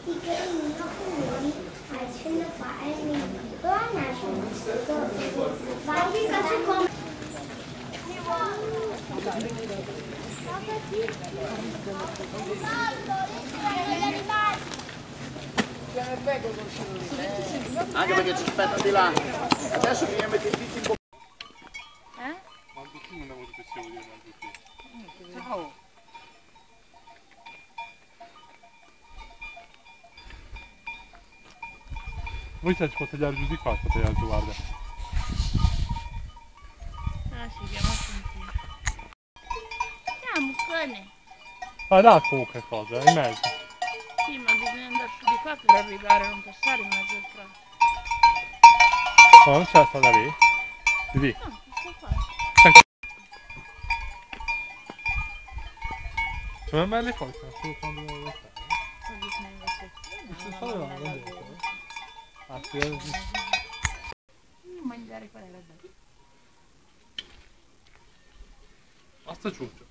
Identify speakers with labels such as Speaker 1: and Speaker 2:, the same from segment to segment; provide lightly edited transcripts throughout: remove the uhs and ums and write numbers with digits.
Speaker 1: Die geringen Knochen als finde vor allem die Hörner schon weil die ganze kommen.
Speaker 2: Anche perché ci aspetta di là. Adesso mi metti il dito in bocca.
Speaker 3: Quanto tu non avevo detto di dire.
Speaker 2: Ciao.
Speaker 3: Voi se ci può tagliare giù di qua, può tagliare giù, guarda.
Speaker 4: Ah sì, abbiamo sentito. Muccone.
Speaker 3: Ah, là comunque cosa, in mezzo.
Speaker 4: Sì, ma bisogna andare su di qua per arrivare a non passare in mezzo al prato.
Speaker 3: No, non c'è la strada lì? Di lì.
Speaker 4: No, questo qua.
Speaker 3: Sono belle cose, ma solo quando devo stare.
Speaker 4: Non
Speaker 3: Non ah, sì,
Speaker 4: mangiare quella roba lì.
Speaker 3: basta ciuccio.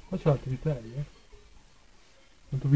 Speaker 3: Qua c'è l'attività, quanto